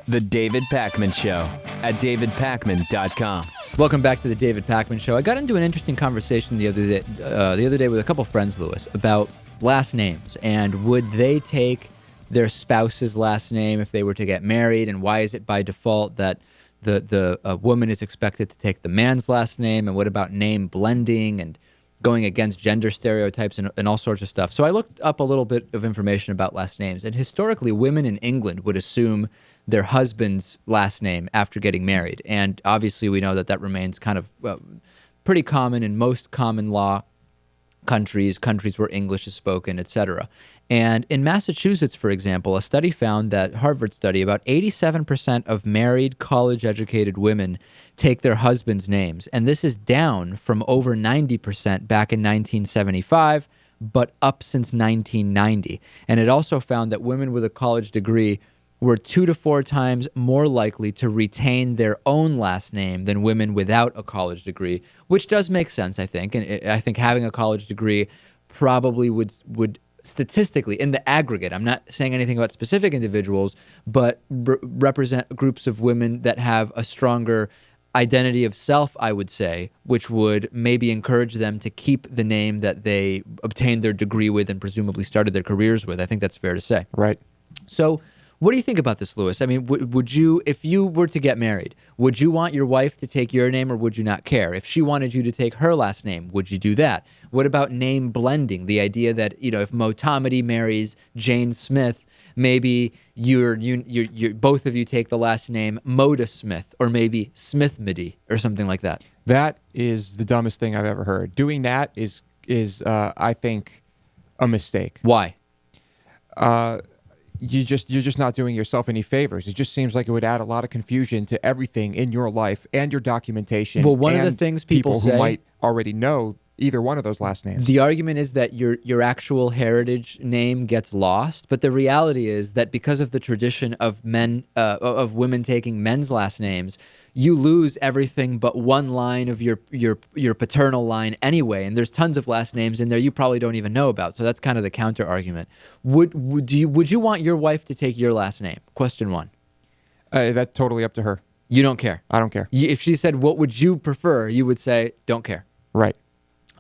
The David Pakman Show at davidpakman.com. Welcome back to the David Pakman Show. I got into an interesting conversation the other day with a couple friends, Lewis, about last names and would they take their spouse's last name if they were to get married, and why is it by default that the woman is expected to take the man's last name, and what about name blending and going against gender stereotypes and all sorts of stuff. So I looked up a little bit of information about last names, and historically women in England would assume their husband's last name after getting married. And obviously we know that remains kind of pretty common in most common law countries where English is spoken, etc. And in Massachusetts, for example, a study found that, Harvard study, about 87% of married college-educated women take their husband's names. And this is down from over 90% back in 1975, but up since 1990. And it also found that women with a college degree were 2 to 4 times more likely to retain their own last name than women without a college degree, which does make sense, I think. And I think having a college degree probably would statistically, in the aggregate, I'm not saying anything about specific individuals, but represent groups of women that have a stronger identity of self, I would say, which would maybe encourage them to keep the name that they obtained their degree with and presumably started their careers with. I think that's fair to say. Right. So what do you think about this, Lewis? I mean, would you, if you were to get married, would you want your wife to take your name, or would you not care? If she wanted you to take her last name, would you do that? What about name blending? The idea that, if Motamedi marries Jane Smith, maybe you're both of you take the last name Moda Smith, or maybe Smithmedy, or something like that. That is the dumbest thing I've ever heard. Doing that is I think, a mistake. Why? You're just not doing yourself any favors. It just seems like it would add a lot of confusion to everything in your life and your documentation. Well, one of the things people say, who might already know either one of those last names. The argument is that your actual heritage name gets lost, but the reality is that because of the tradition of women taking men's last names, you lose everything but one line of your paternal line anyway, and there's tons of last names in there you probably don't even know about. So that's kind of the counter argument. Would you want your wife to take your last name? Question one. That's totally up to her. You don't care? I don't care. If she said, what would you prefer? You would say, don't care. Right.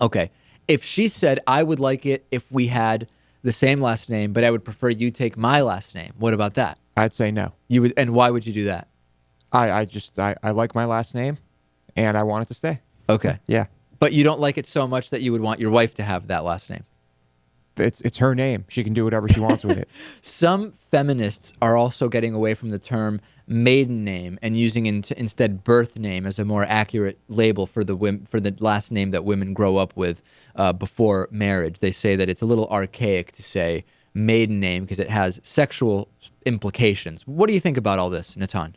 Okay. If she said, I would like it if we had the same last name, but I would prefer you take my last name, what about that? I'd say no. You would, and why would you do that? I like my last name, and I want it to stay. Okay. Yeah. But you don't like it so much that you would want your wife to have that last name. It's her name. She can do whatever she wants with it. Some feminists are also getting away from the term maiden name and using instead birth name as a more accurate label for the last name that women grow up with before marriage. They say that it's a little archaic to say maiden name because it has sexual implications. What do you think about all this, Natan?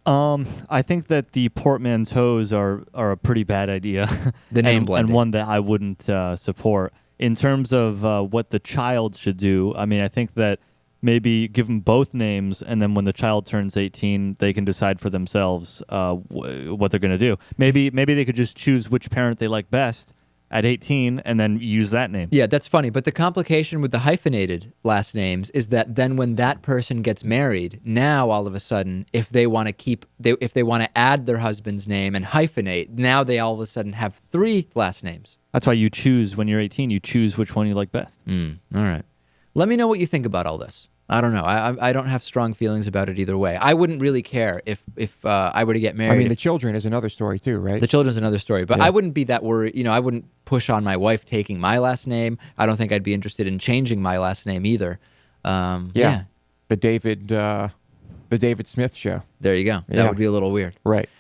I think that the portmanteaus are a pretty bad idea. The name blending. And one that I wouldn't support. In terms of what the child should do, I mean, I think that maybe give them both names, and then when the child turns 18, they can decide for themselves what they're going to do. Maybe they could just choose which parent they like best at 18 and then use that name. Yeah, that's funny. But the complication with the hyphenated last names is that then when that person gets married, now all of a sudden, if they want to add their husband's name and hyphenate, now they all of a sudden have 3 last names. That's why you choose, when you're 18, you choose which one you like best. All right. Let me know what you think about all this. I don't know. I don't have strong feelings about it either way. I wouldn't really care if I were to get married. I mean, the children is another story too, right? The children's another story. But yeah. I wouldn't be that worried. I wouldn't push on my wife taking my last name. I don't think I'd be interested in changing my last name either. Yeah. The David Smith Show. There you go. That would be a little weird. Right.